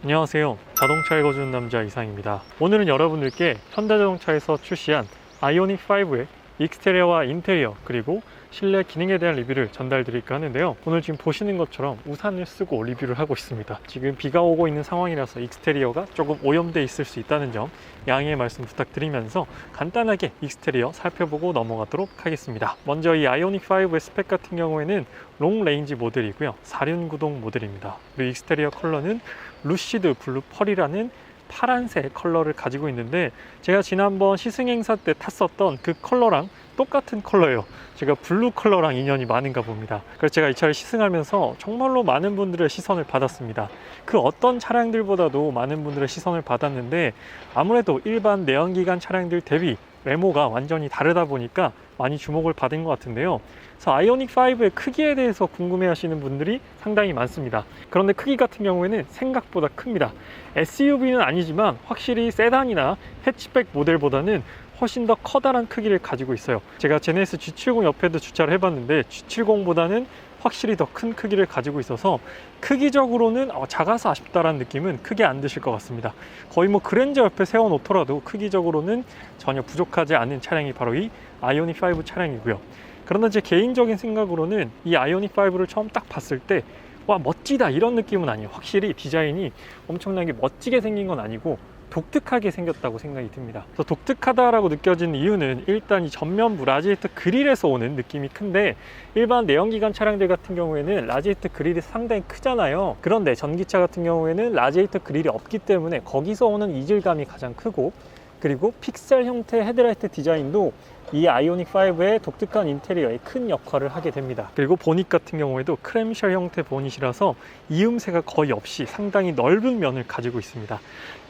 안녕하세요. 자동차에 거주는 남자 이상입니다. 오늘은 여러분들께 현대자동차에서 출시한 아이오닉 5의 익스테리어와 인테리어 그리고 실내 기능에 대한 리뷰를 전달 드릴까 하는데요. 오늘 지금 보시는 것처럼 우산을 쓰고 리뷰를 하고 있습니다. 지금 비가 오고 있는 상황이라서 익스테리어가 조금 오염돼 있을 수 있다는 점 양해의 말씀 부탁드리면서 간단하게 익스테리어 살펴보고 넘어가도록 하겠습니다. 먼저 이 아이오닉 5의 스펙 같은 경우에는 롱 레인지 모델이고요. 4륜 구동 모델입니다. 그리고 익스테리어 컬러는 루시드 블루 펄이라는 파란색 컬러를 가지고 있는데, 제가 지난번 시승행사 때 탔었던 그 컬러랑 똑같은 컬러예요. 제가 블루 컬러랑 인연이 많은가 봅니다. 그래서 제가 이 차를 시승하면서 정말로 많은 분들의 시선을 받았습니다. 그 어떤 차량들보다도 많은 분들의 시선을 받았는데, 아무래도 일반 내연기관 차량들 대비 외모가 완전히 다르다 보니까 많이 주목을 받은 것 같은데요. 그래서 아이오닉 5의 크기에 대해서 궁금해 하시는 분들이 상당히 많습니다. 그런데 크기 같은 경우에는 생각보다 큽니다. SUV는 아니지만 확실히 세단이나 해치백 모델보다는 훨씬 더 커다란 크기를 가지고 있어요. 제가 제네시스 G70 옆에도 주차를 해봤는데 G70보다는 확실히 더 큰 크기를 가지고 있어서 크기적으로는 작아서 아쉽다라는 느낌은 크게 안 드실 것 같습니다. 거의 뭐 그랜저 옆에 세워놓더라도 크기적으로는 전혀 부족하지 않은 차량이 바로 이 아이오닉 5 차량이고요. 그러나 제 개인적인 생각으로는 이 아이오닉 5를 처음 딱 봤을 때 와, 멋지다 이런 느낌은 아니에요. 확실히 디자인이 엄청나게 멋지게 생긴 건 아니고 독특하게 생겼다고 생각이 듭니다. 그래서 독특하다라고 느껴지는 이유는 일단 이 전면부 라지에이터 그릴에서 오는 느낌이 큰데, 일반 내연기관 차량들 같은 경우에는 라지에이터 그릴이 상당히 크잖아요. 그런데 전기차 같은 경우에는 라지에이터 그릴이 없기 때문에 거기서 오는 이질감이 가장 크고, 그리고 픽셀 형태 헤드라이트 디자인도 이 아이오닉 5의 독특한 인테리어에 큰 역할을 하게 됩니다. 그리고 보닛 같은 경우에도 크램쉘 형태 보닛이라서 이음새가 거의 없이 상당히 넓은 면을 가지고 있습니다.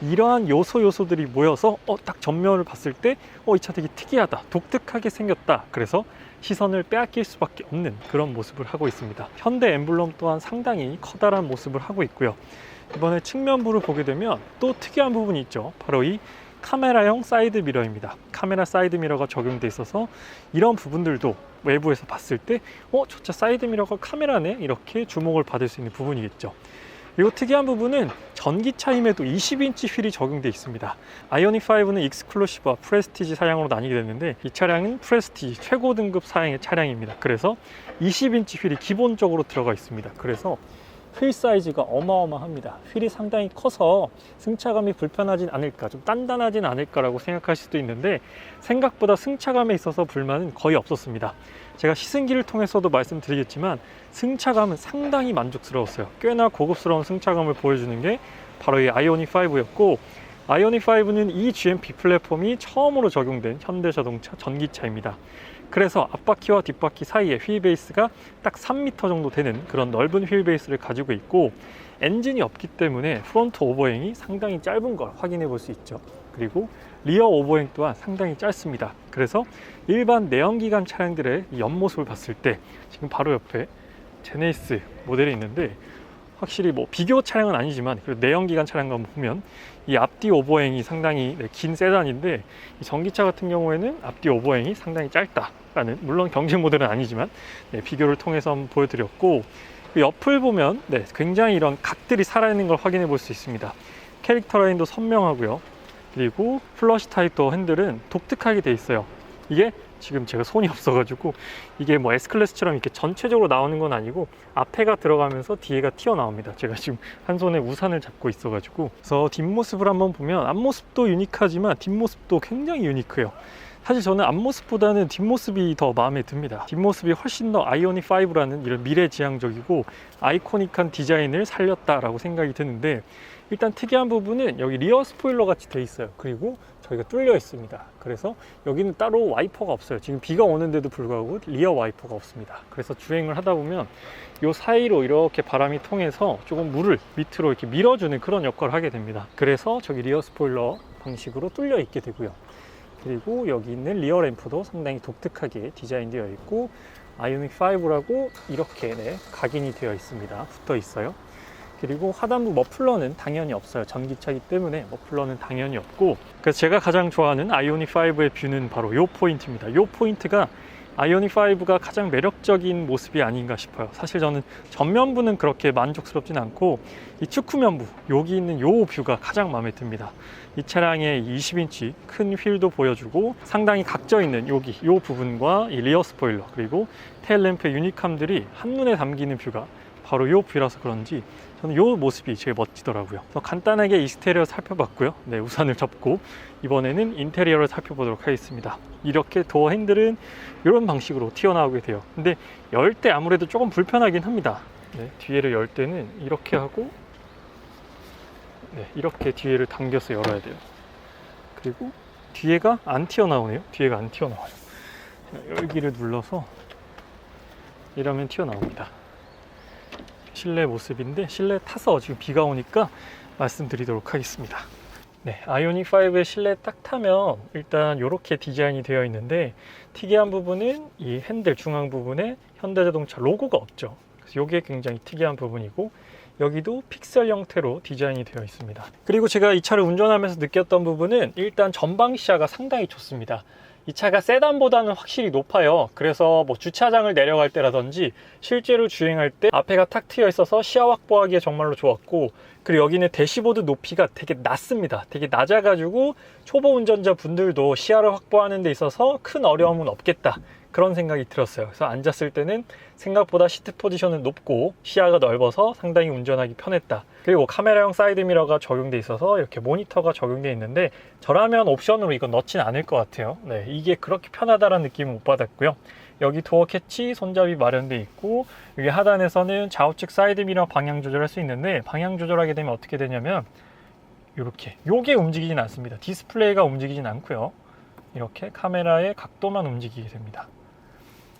이러한 요소들이 모여서 딱 전면을 봤을 때 이 차 되게 특이하다, 독특하게 생겼다, 그래서 시선을 빼앗길 수밖에 없는 그런 모습을 하고 있습니다. 현대 엠블럼 또한 상당히 커다란 모습을 하고 있고요. 이번에 측면부를 보게 되면 또 특이한 부분이 있죠. 바로 이 카메라형 사이드 미러입니다. 카메라 사이드 미러가 적용돼 있어서 이런 부분들도 외부에서 봤을 때 저 차 사이드 미러가 카메라네, 이렇게 주목을 받을 수 있는 부분이겠죠. 그리고 특이한 부분은 전기차임에도 20인치 휠이 적용되어 있습니다. 아이오닉 5는 익스클루시브와 프레스티지 사양으로 나뉘게 됐는데, 이 차량은 프레스티지 최고 등급 사양의 차량입니다. 그래서 20인치 휠이 기본적으로 들어가 있습니다. 그래서 휠 사이즈가 어마어마합니다. 휠이 상당히 커서 승차감이 불편하진 않을까, 좀 단단하진 않을까라고 생각하실 수도 있는데, 생각보다 승차감에 있어서 불만은 거의 없었습니다. 제가 시승기를 통해서도 말씀드리겠지만 승차감은 상당히 만족스러웠어요. 꽤나 고급스러운 승차감을 보여주는 게 바로 이 아이오닉 5였고, 아이오닉 5는 이 GMP 플랫폼이 처음으로 적용된 현대자동차 전기차입니다. 그래서 앞바퀴와 뒷바퀴 사이에 휠 베이스가 딱 3m 정도 되는 그런 넓은 휠 베이스를 가지고 있고, 엔진이 없기 때문에 프론트 오버행이 상당히 짧은 걸 확인해 볼 수 있죠. 그리고 리어 오버행 또한 상당히 짧습니다. 그래서 일반 내연기관 차량들의 옆모습을 봤을 때 지금 바로 옆에 제네시스 모델이 있는데, 확실히 뭐 비교 차량은 아니지만 내연기관 차량과 보면 이 앞뒤 오버행이 상당히 긴 세단인데, 이 전기차 같은 경우에는 앞뒤 오버행이 상당히 짧다라는, 물론 경쟁 모델은 아니지만 비교를 통해서 한번 보여드렸고, 그 옆을 보면 굉장히 이런 각들이 살아있는 걸 확인해 볼 수 있습니다. 캐릭터 라인도 선명하고요. 그리고 플러시 타입 도어 핸들은 독특하게 돼 있어요. 이게 지금 제가 손이 없어가지고 이게 뭐 S클래스처럼 이렇게 전체적으로 나오는 건 아니고 앞에가 들어가면서 뒤에가 튀어나옵니다. 제가 지금 한 손에 우산을 잡고 있어가지고. 그래서 뒷모습을 한번 보면 앞모습도 유니크하지만 뒷모습도 굉장히 유니크해요. 사실 저는 앞모습보다는 뒷모습이 더 마음에 듭니다. 뒷모습이 훨씬 더 아이오닉 5라는 이런 미래지향적이고 아이코닉한 디자인을 살렸다라고 생각이 드는데, 일단 특이한 부분은 여기 리어 스포일러 같이 돼 있어요. 그리고 저희가 뚫려 있습니다. 그래서 여기는 따로 와이퍼가 없어요. 지금 비가 오는데도 불구하고 리어 와이퍼가 없습니다. 그래서 주행을 하다 보면 이 사이로 이렇게 바람이 통해서 조금 물을 밑으로 이렇게 밀어주는 그런 역할을 하게 됩니다. 그래서 저기 리어 스포일러 방식으로 뚫려 있게 되고요. 그리고 여기 있는 리어 램프도 상당히 독특하게 디자인되어 있고, 아이오닉 5라고 이렇게 각인이 되어 있습니다. 붙어 있어요. 그리고 하단부 머플러는 당연히 없어요. 전기차이기 때문에 머플러는 당연히 없고, 그래서 제가 가장 좋아하는 아이오닉 5의 뷰는 바로 이 포인트입니다. 이 포인트가 아이오닉 5가 가장 매력적인 모습이 아닌가 싶어요. 사실 저는 전면부는 그렇게 만족스럽진 않고 이 측후면부, 여기 있는 요 뷰가 가장 마음에 듭니다. 이 차량의 20인치 큰 휠도 보여주고 상당히 각져 있는 여기 요 부분과 이 리어 스포일러 그리고 테일램프의 유니감들이 한눈에 담기는 뷰가 바로 요 뷰라서 그런지 저는 요 모습이 제일 멋지더라고요. 그래서 간단하게 익스테리어 살펴봤고요. 네, 우산을 접고 이번에는 인테리어를 살펴보도록 하겠습니다. 이렇게 도어 핸들은 이런 방식으로 튀어나오게 돼요. 근데 열 때 아무래도 조금 불편하긴 합니다. 네, 뒤에를 열 때는 이렇게 하고 네, 이렇게 뒤에를 당겨서 열어야 돼요. 그리고 뒤에가 안 튀어나오네요. 뒤에가 안 튀어나와요. 열기를 눌러서 이러면 튀어나옵니다. 실내 모습인데 실내 타서 지금 비가 오니까 말씀드리도록 하겠습니다. 네, 아이오닉 5의 실내 딱 타면 일단 이렇게 디자인이 되어 있는데 특이한 부분은 이 핸들 중앙 부분에 현대자동차 로고가 없죠. 그래서 이게 굉장히 특이한 부분이고 여기도 픽셀 형태로 디자인이 되어 있습니다. 그리고 제가 이 차를 운전하면서 느꼈던 부분은 일단 전방 시야가 상당히 좋습니다. 이 차가 세단보다는 확실히 높아요. 그래서 뭐 주차장을 내려갈 때라든지 실제로 주행할 때 앞에가 탁 트여 있어서 시야 확보하기에 정말로 좋았고, 그리고 여기는 대시보드 높이가 되게 낮습니다. 되게 낮아가지고 초보 운전자 분들도 시야를 확보하는 데 있어서 큰 어려움은 없겠다, 그런 생각이 들었어요. 그래서 앉았을 때는 생각보다 시트 포지션은 높고 시야가 넓어서 상당히 운전하기 편했다. 그리고 카메라형 사이드미러가 적용돼 있어서 이렇게 모니터가 적용돼 있는데 저라면 옵션으로 이거 넣진 않을 것 같아요. 네, 이게 그렇게 편하다라는 느낌은 못 받았고요. 여기 도어 캐치 손잡이 마련돼 있고 여기 하단에서는 좌우측 사이드미러 방향 조절할 수 있는데, 방향 조절하게 되면 어떻게 되냐면 이렇게 요게 움직이진 않습니다. 디스플레이가 움직이진 않고요. 이렇게 카메라의 각도만 움직이게 됩니다.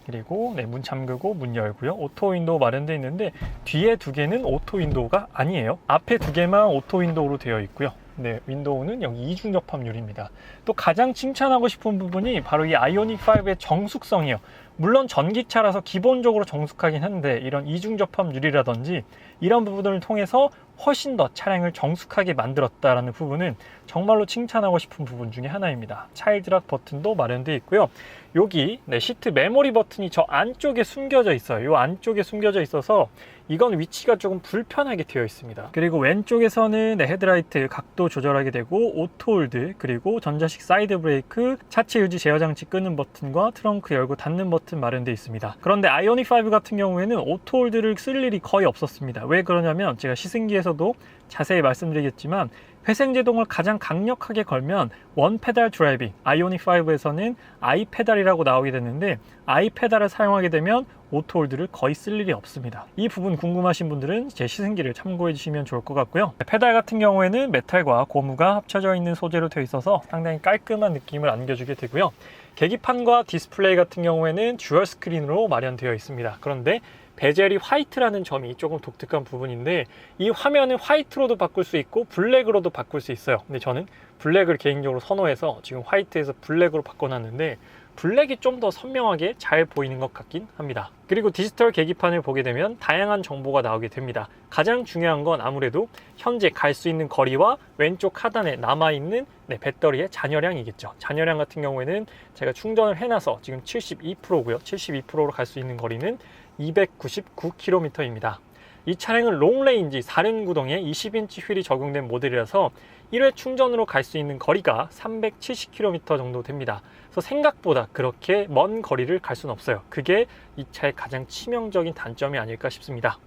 그리고 네, 문 잠그고 문 열고요. 오토 윈도우 마련되어 있는데 뒤에 두 개는 오토 윈도우가 아니에요. 앞에 두 개만 오토 윈도우로 되어 있고요. 네, 윈도우는 여기 이중 접합률입니다. 또 가장 칭찬하고 싶은 부분이 바로 이 아이오닉 5의 정숙성이에요. 물론 전기차라서 기본적으로 정숙하긴 한데 이런 이중 접합률이라든지 이런 부분을 통해서 훨씬 더 차량을 정숙하게 만들었다라는 부분은 정말로 칭찬하고 싶은 부분 중에 하나입니다. 차일드락 버튼도 마련되어 있고요. 여기 네, 시트 메모리 버튼이 저 안쪽에 숨겨져 있어요. 이 안쪽에 숨겨져 있어서 이건 위치가 조금 불편하게 되어 있습니다. 그리고 왼쪽에서는 네, 헤드라이트 각도 조절하게 되고 오토홀드, 그리고 전자식 사이드 브레이크, 차체 유지 제어 장치 끄는 버튼과 트렁크 열고 닫는 버튼 마련되어 있습니다. 그런데 아이오닉 5 같은 경우에는 오토홀드를 쓸 일이 거의 없었습니다. 왜 그러냐면 제가 시승기에서도 자세히 말씀드리겠지만 회생제동을 가장 강력하게 걸면 원 페달 드라이빙, 아이오닉 5에서는 I 페달이라고 나오게 됐는데 I 페달을 사용하게 되면 오토홀드를 거의 쓸 일이 없습니다. 이 부분 궁금하신 분들은 제 시승기를 참고해 주시면 좋을 것 같고요. 페달 같은 경우에는 메탈과 고무가 합쳐져 있는 소재로 되어 있어서 상당히 깔끔한 느낌을 안겨주게 되고요. 계기판과 디스플레이 같은 경우에는 듀얼 스크린으로 마련되어 있습니다. 그런데 베젤이 화이트라는 점이 조금 독특한 부분인데 이 화면은 화이트로도 바꿀 수 있고 블랙으로도 바꿀 수 있어요. 근데 저는 블랙을 개인적으로 선호해서 지금 화이트에서 블랙으로 바꿔놨는데 블랙이 좀 더 선명하게 잘 보이는 것 같긴 합니다. 그리고 디지털 계기판을 보게 되면 다양한 정보가 나오게 됩니다. 가장 중요한 건 아무래도 현재 갈 수 있는 거리와 왼쪽 하단에 남아있는 배터리의 잔여량이겠죠. 잔여량 같은 경우에는 제가 충전을 해놔서 지금 72%고요. 72%로 갈 수 있는 거리는 299km입니다. 이 차량은 롱레인지 4륜 구동에 20인치 휠이 적용된 모델이라서 1회 충전으로 갈 수 있는 거리가 370km 정도 됩니다. 그래서 생각보다 그렇게 먼 거리를 갈 수는 없어요. 그게 이 차의 가장 치명적인 단점이 아닐까 싶습니다.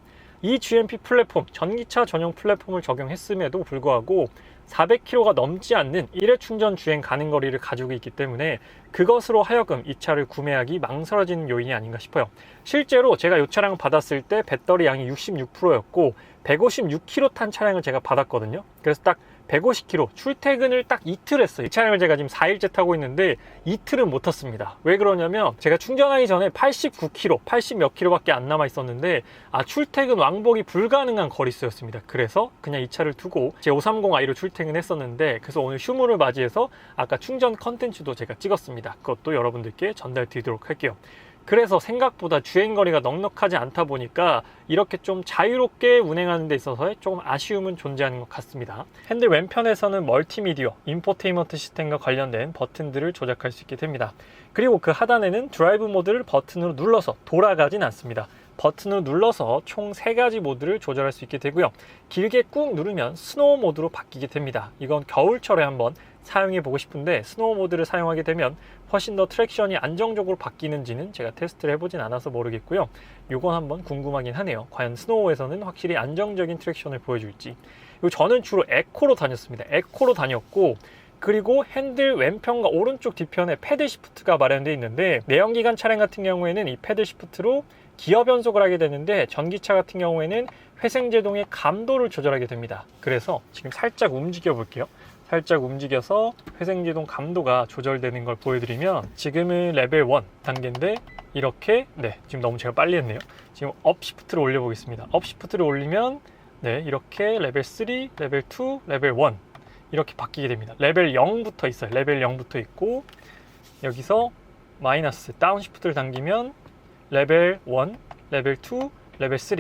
이 GMP 플랫폼, 전기차 전용 플랫폼을 적용했음에도 불구하고 400km가 넘지 않는 1회 충전 주행 가능 거리를 가지고 있기 때문에 그것으로 하여금 이 차를 구매하기 망설여지는 요인이 아닌가 싶어요. 실제로 제가 이 차량을 받았을 때 배터리 양이 66%였고 156km 탄 차량을 제가 받았거든요. 그래서 딱 150km 출퇴근을 딱 이틀 했어요. 이 차량을 제가 지금 4일째 타고 있는데 이틀은 못 탔습니다. 왜 그러냐면 제가 충전하기 전에 89km, 80 몇 킬로밖에 안 남아 있었는데 출퇴근 왕복이 불가능한 거리수였습니다. 그래서 그냥 이 차를 두고 제 530i로 출퇴근했었는데, 그래서 오늘 휴무를 맞이해서 아까 충전 컨텐츠도 제가 찍었습니다. 그것도 여러분들께 전달 드리도록 할게요. 그래서 생각보다 주행거리가 넉넉하지 않다 보니까 이렇게 좀 자유롭게 운행하는 데 있어서 조금 아쉬움은 존재하는 것 같습니다. 핸들 왼편에서는 멀티미디어, 인포테인먼트 시스템과 관련된 버튼들을 조작할 수 있게 됩니다. 그리고 그 하단에는 드라이브 모드를 버튼으로 눌러서 돌아가진 않습니다. 버튼을 눌러서 총 3가지 모드를 조절할 수 있게 되고요. 길게 꾹 누르면 스노우 모드로 바뀌게 됩니다. 이건 겨울철에 한번 사용해 보고 싶은데 스노우 모드를 사용하게 되면 훨씬 더 트랙션이 안정적으로 바뀌는지는 제가 테스트를 해보진 않아서 모르겠고요. 이건 한번 궁금하긴 하네요. 과연 스노우에서는 확실히 안정적인 트랙션을 보여줄지. 그리고 저는 주로 에코로 다녔습니다. 에코로 다녔고, 그리고 핸들 왼편과 오른쪽 뒤편에 패들 시프트가 마련되어 있는데, 내연기관 차량 같은 경우에는 이 패들 시프트로 기어 변속을 하게 되는데, 전기차 같은 경우에는 회생제동의 감도를 조절하게 됩니다. 그래서 지금 살짝 움직여 볼게요. 살짝 움직여서 회생제동 감도가 조절되는 걸 보여드리면, 지금은 레벨 1 단계인데 이렇게, 지금 너무 제가 빨리 했네요. 지금 업 시프트를 올려 보겠습니다. 업 시프트를 올리면 이렇게 레벨 3, 레벨 2, 레벨 1 이렇게 바뀌게 됩니다. 레벨 0부터 있어요. 레벨 0부터 있고, 여기서 마이너스 다운 시프트를 당기면 레벨 1, 레벨 2, 레벨 3,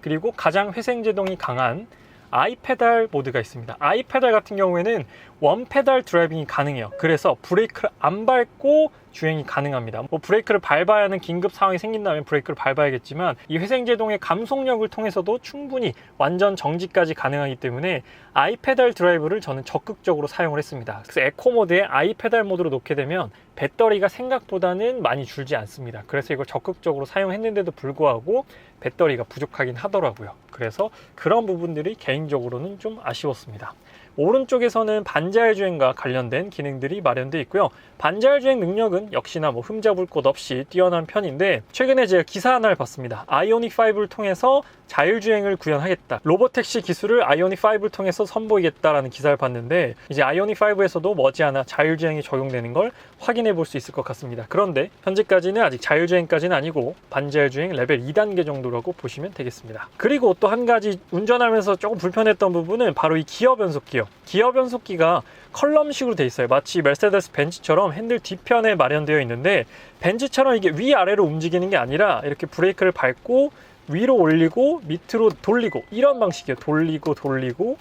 그리고 가장 회생제동이 강한 아이페달 모드가 있습니다. 아이페달 같은 경우에는 원페달 드라이빙이 가능해요. 그래서 브레이크를 안 밟고 주행이 가능합니다. 브레이크를 밟아야 하는 긴급 상황이 생긴다면 브레이크를 밟아야겠지만, 이 회생제동의 감속력을 통해서도 충분히 완전 정지까지 가능하기 때문에 아이페달 드라이브를 저는 적극적으로 사용을 했습니다. 그래서 에코 모드에 아이페달 모드로 놓게 되면 배터리가 생각보다는 많이 줄지 않습니다. 그래서 이걸 적극적으로 사용했는데도 불구하고 배터리가 부족하긴 하더라고요. 그래서 그런 부분들이 개인적으로는 좀 아쉬웠습니다. 오른쪽에서는 반자율 주행과 관련된 기능들이 마련되어 있고요. 반자율 주행 능력은 역시나 흠잡을 곳 없이 뛰어난 편인데, 최근에 제가 기사 하나를 봤습니다. 아이오닉 5를 통해서 자율주행을 구현하겠다, 로보택시 기술을 아이오닉 5를 통해서 선보이겠다라는 기사를 봤는데, 이제 아이오닉 5에서도 머지않아 자율주행이 적용되는 걸 확인해 볼 수 있을 것 같습니다. 그런데 현재까지는 아직 자율주행까지는 아니고 반자율주행 레벨 2단계 정도라고 보시면 되겠습니다. 그리고 또 한 가지 운전하면서 조금 불편했던 부분은 바로 이 기어 변속기요. 기어 변속기가 컬럼식으로 되어 있어요. 마치 메르세데스 벤츠처럼 핸들 뒤편에 마련되어 있는데, 벤츠처럼 이게 위아래로 움직이는 게 아니라 이렇게 브레이크를 밟고 위로 올리고 밑으로 돌리고, 이런 방식이에요. 돌리고 돌리고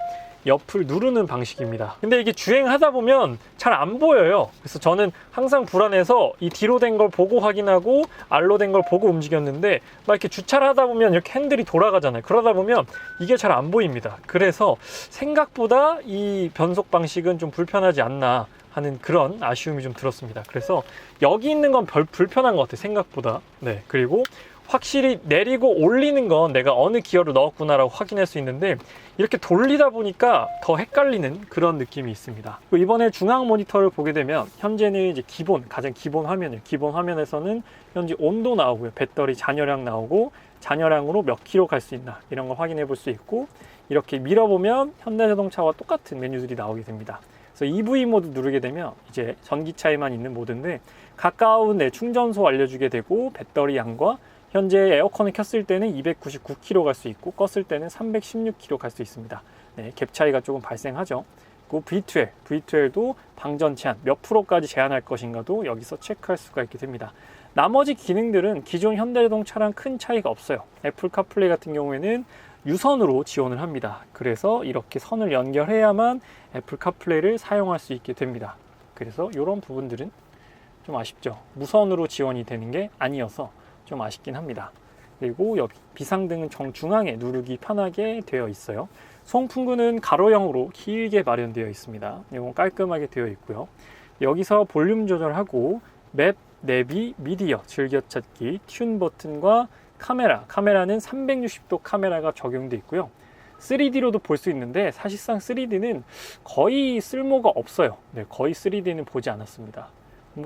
옆을 누르는 방식입니다. 근데 이게 주행하다 보면 잘 안 보여요. 그래서 저는 항상 불안해서 이 뒤로 된 걸 보고 확인하고 알로 된 걸 보고 움직였는데, 막 이렇게 주차를 하다 보면 이렇게 핸들이 돌아가잖아요. 그러다 보면 이게 잘 안 보입니다. 그래서 생각보다 이 변속 방식은 좀 불편하지 않나 하는 그런 아쉬움이 좀 들었습니다. 그래서 여기 있는 건 별 불편한 것 같아요, 생각보다. 그리고 확실히 내리고 올리는 건 내가 어느 기어를 넣었구나라고 확인할 수 있는데, 이렇게 돌리다 보니까 더 헷갈리는 그런 느낌이 있습니다. 이번에 중앙 모니터를 보게 되면 현재는 이제 가장 기본 화면이에요. 기본 화면에서는 현재 온도 나오고요, 배터리 잔여량 나오고, 잔여량으로 몇 킬로 갈 수 있나 이런 걸 확인해 볼 수 있고, 이렇게 밀어보면 현대자동차와 똑같은 메뉴들이 나오게 됩니다. 그래서 EV 모드 누르게 되면 이제 전기차에만 있는 모드인데, 가까운 충전소 알려주게 되고, 배터리 양과 현재 에어컨을 켰을 때는 299km 갈 수 있고 껐을 때는 316km 갈 수 있습니다. 갭 차이가 조금 발생하죠. 그리고 V12도 방전 제한 몇 프로까지 제한할 것인가도 여기서 체크할 수가 있게 됩니다. 나머지 기능들은 기존 현대자동차랑 큰 차이가 없어요. 애플 카플레이 같은 경우에는 유선으로 지원을 합니다. 그래서 이렇게 선을 연결해야만 애플 카플레이를 사용할 수 있게 됩니다. 그래서 이런 부분들은 좀 아쉽죠. 무선으로 지원이 되는 게 아니어서 좀 아쉽긴 합니다. 그리고 여기 비상등은 정중앙에 누르기 편하게 되어 있어요. 송풍구는 가로형으로 길게 마련되어 있습니다. 이건 깔끔하게 되어 있고요. 여기서 볼륨 조절하고 맵, 내비, 미디어, 즐겨찾기, 튠 버튼과 카메라는 360도 카메라가 적용되어 있고요. 3D로도 볼 수 있는데, 사실상 3D는 거의 쓸모가 없어요. 거의 3D는 보지 않았습니다.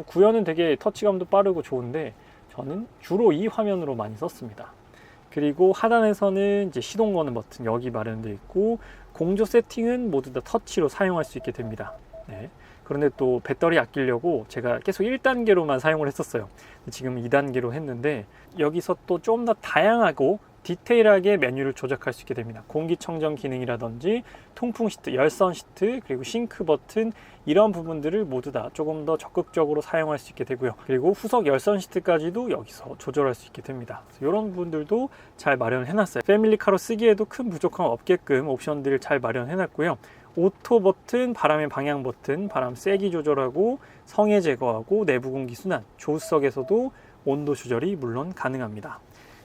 구현은 되게 터치감도 빠르고 좋은데 저는 주로 이 화면으로 많이 썼습니다. 그리고 하단에서는 이제 시동 거는 버튼 여기 마련되어 있고, 공조 세팅은 모두 다 터치로 사용할 수 있게 됩니다. 그런데 또 배터리 아끼려고 제가 계속 1단계로만 사용을 했었어요. 지금 2단계로 했는데, 여기서 또 좀 더 다양하고 디테일하게 메뉴를 조작할 수 있게 됩니다. 공기청정 기능이라든지 통풍 시트, 열선 시트, 그리고 싱크 버튼, 이런 부분들을 모두 다 조금 더 적극적으로 사용할 수 있게 되고요. 그리고 후석 열선 시트까지도 여기서 조절할 수 있게 됩니다. 이런 부분들도 잘 마련을 해놨어요. 패밀리카로 쓰기에도 큰 부족함 없게끔 옵션들을 잘 마련해놨고요. 오토 버튼, 바람의 방향 버튼, 바람 세기 조절하고 성해 제거하고 내부 공기 순환, 조수석에서도 온도 조절이 물론 가능합니다.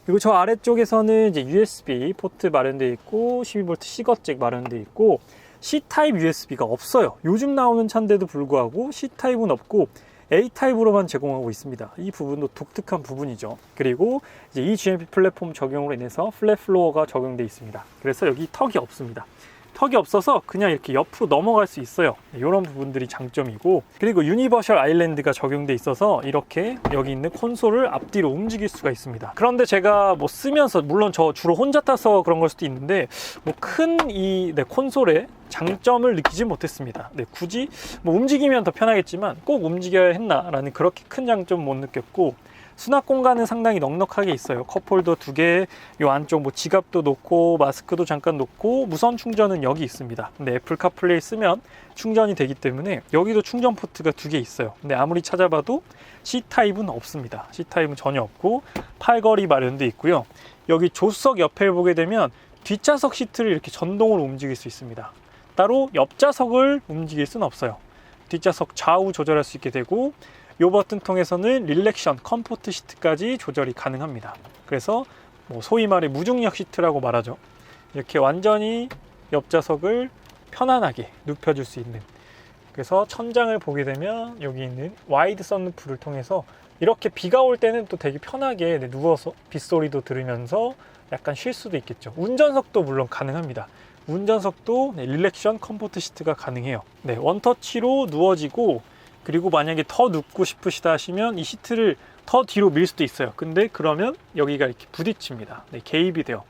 그리고 저 아래쪽에서는 이제 USB 포트 마련되어 있고 12V C거잭 마련되어 있고 C타입 USB가 없어요. 요즘 나오는 차인데도 불구하고 C타입은 없고 A타입으로만 제공하고 있습니다. 이 부분도 독특한 부분이죠. 그리고 이제 이 GMP 플랫폼 적용으로 인해서 플랫 플로어가 적용되어 있습니다. 그래서 여기 턱이 없습니다. 턱이 없어서 그냥 이렇게 옆으로 넘어갈 수 있어요. 이런 부분들이 장점이고, 그리고 유니버셜 아일랜드가 적용돼 있어서 이렇게 여기 있는 콘솔을 앞뒤로 움직일 수가 있습니다. 그런데 제가 뭐 쓰면서, 물론 저 주로 혼자 타서 그런 걸 수도 있는데 뭐 큰 이 콘솔의 장점을 느끼지 못했습니다. 굳이 뭐 움직이면 더 편하겠지만 꼭 움직여야 했나라는 그렇게 큰 장점 못 느꼈고, 수납 공간은 상당히 넉넉하게 있어요. 컵홀더 2개, 요 안쪽 뭐 지갑도 놓고 마스크도 잠깐 놓고, 무선 충전은 여기 있습니다. 근데 애플 카플레이 쓰면 충전이 되기 때문에 여기도 충전 포트가 2개 있어요. 근데 아무리 찾아봐도 C타입은 없습니다. C타입은 전혀 없고 팔걸이 마련돼 있고요. 여기 조수석 옆에 보게 되면 뒷좌석 시트를 이렇게 전동으로 움직일 수 있습니다. 따로 옆좌석을 움직일 수는 없어요. 뒷좌석 좌우 조절할 수 있게 되고, 이 버튼 통해서는 릴렉션, 컴포트 시트까지 조절이 가능합니다. 그래서 뭐 소위 말해 무중력 시트라고 말하죠. 이렇게 완전히 옆좌석을 편안하게 눕혀줄 수 있는, 그래서 천장을 보게 되면 여기 있는 와이드 선루프를 통해서 이렇게 비가 올 때는 또 되게 편하게 누워서 빗소리도 들으면서 약간 쉴 수도 있겠죠. 운전석도 물론 가능합니다. 운전석도 릴렉션, 컴포트 시트가 가능해요. 원터치로 누워지고, 그리고 만약에 더 눕고 싶으시다 하시면 이 시트를 더 뒤로 밀 수도 있어요. 근데 그러면 여기가 이렇게 부딪힙니다. 개입이 돼요.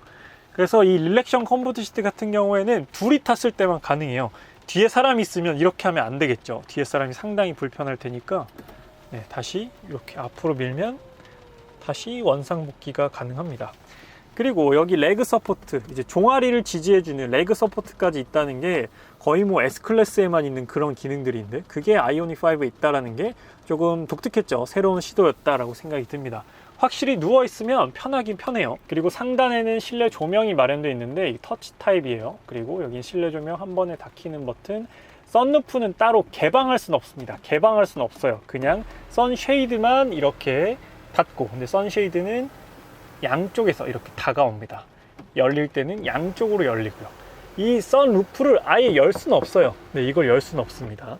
그래서 이 릴렉션 컴포트 시트 같은 경우에는 둘이 탔을 때만 가능해요. 뒤에 사람이 있으면 이렇게 하면 안 되겠죠. 뒤에 사람이 상당히 불편할 테니까 다시 이렇게 앞으로 밀면 다시 원상복귀가 가능합니다. 그리고 여기 레그 서포트, 이제 종아리를 지지해주는 레그 서포트까지 있다는 게 거의 뭐 S클래스에만 있는 그런 기능들인데, 그게 아이오닉 5에 있다는 게 조금 독특했죠. 새로운 시도였다라고 생각이 듭니다. 확실히 누워있으면 편하긴 편해요. 그리고 상단에는 실내 조명이 마련되어 있는데 이 터치 타입이에요. 그리고 여기 실내 조명 한 번에 다 켜는 버튼, 선루프는 따로 개방할 수는 없습니다. 개방할 수는 없어요. 그냥 선쉐이드만 이렇게 닫고, 근데 선쉐이드는 양쪽에서 이렇게 다가옵니다. 열릴 때는 양쪽으로 열리고요. 이 선루프를 아예 열 수는 없어요. 이걸 열 수는 없습니다.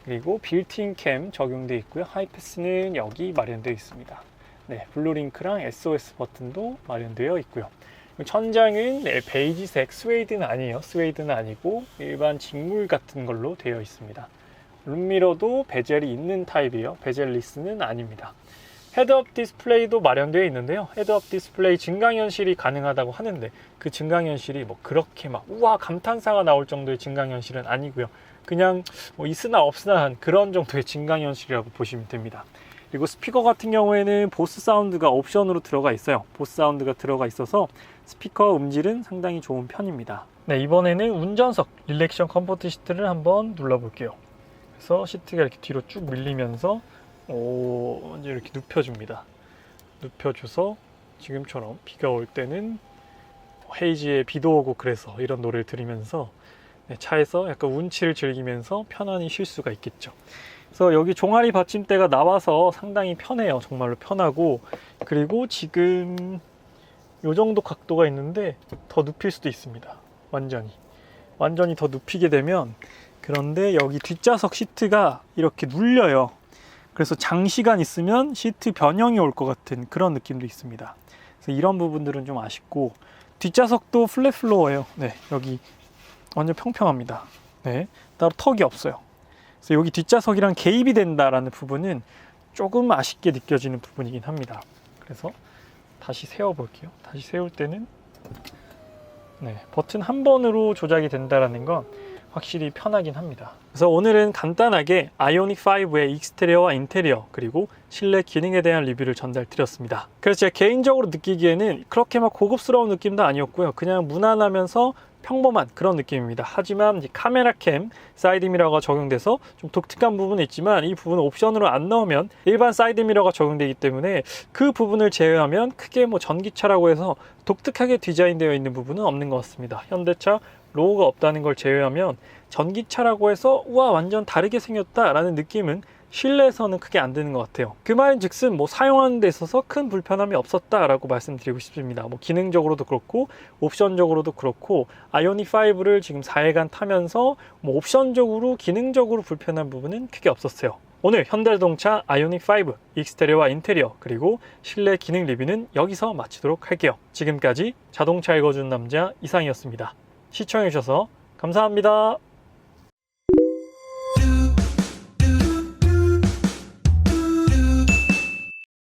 그리고 빌트인 캠 적용되어 있고요. 하이패스는 여기 마련되어 있습니다. 블루링크랑 SOS 버튼도 마련되어 있고요. 천장은 베이지색, 스웨이드는 아니에요. 스웨이드는 아니고 일반 직물 같은 걸로 되어 있습니다. 룸미러도 베젤이 있는 타입이에요. 베젤리스는 아닙니다. 헤드업 디스플레이도 마련되어 있는데요. 헤드업 디스플레이 증강현실이 가능하다고 하는데, 그 증강현실이 뭐 그렇게 막 우와 감탄사가 나올 정도의 증강현실은 아니고요. 그냥 뭐 있으나 없으나 한 그런 정도의 증강현실이라고 보시면 됩니다. 그리고 스피커 같은 경우에는 보스 사운드가 옵션으로 들어가 있어요. 보스 사운드가 들어가 있어서 스피커 음질은 상당히 좋은 편입니다. 이번에는 운전석 릴렉션 컴포트 시트를 한번 눌러볼게요. 그래서 시트가 이렇게 뒤로 쭉 밀리면서 이제 이렇게 눕혀줍니다. 눕혀줘서 지금처럼 비가 올 때는 헤이지에 비도 오고 그래서 이런 노래를 들으면서 차에서 약간 운치를 즐기면서 편안히 쉴 수가 있겠죠. 그래서 여기 종아리 받침대가 나와서 상당히 편해요. 정말로 편하고, 그리고 지금 이 정도 각도가 있는데 더 눕힐 수도 있습니다. 완전히 더 눕히게 되면, 그런데 여기 뒷좌석 시트가 이렇게 눌려요. 그래서 장시간 있으면 시트 변형이 올 것 같은 그런 느낌도 있습니다. 그래서 이런 부분들은 좀 아쉽고, 뒷좌석도 플랫 플로어예요. 여기 완전 평평합니다. 따로 턱이 없어요. 그래서 여기 뒷좌석이랑 개입이 된다라는 부분은 조금 아쉽게 느껴지는 부분이긴 합니다. 그래서 다시 세워 볼게요. 다시 세울 때는 버튼 한 번으로 조작이 된다라는 건 확실히 편하긴 합니다. 그래서 오늘은 간단하게 아이오닉 5의 익스테리어와 인테리어 그리고 실내 기능에 대한 리뷰를 전달드렸습니다. 그래서 제가 개인적으로 느끼기에는 그렇게 막 고급스러운 느낌도 아니었고요. 그냥 무난하면서 평범한 그런 느낌입니다. 하지만 카메라 캠 사이드 미러가 적용돼서 좀 독특한 부분은 있지만 이 부분은 옵션으로 안 넣으면 일반 사이드 미러가 적용되기 때문에 그 부분을 제외하면 크게 뭐 전기차라고 해서 독특하게 디자인되어 있는 부분은 없는 것 같습니다. 현대차 로고가 없다는 걸 제외하면 전기차라고 해서 우와 완전 다르게 생겼다 라는 느낌은 실내에서는 크게 안 드는 것 같아요. 그 말인 즉슨 뭐 사용하는 데 있어서 큰 불편함이 없었다 라고 말씀드리고 싶습니다. 뭐 기능적으로도 그렇고 옵션적으로도 그렇고 아이오닉 5를 지금 4일간 타면서 뭐 옵션적으로 기능적으로 불편한 부분은 크게 없었어요. 오늘 현대자동차 아이오닉 5 익스테리어와 인테리어 그리고 실내 기능 리뷰는 여기서 마치도록 할게요. 지금까지 자동차 읽어주는 남자 이상이었습니다. 시청해주셔서 감사합니다.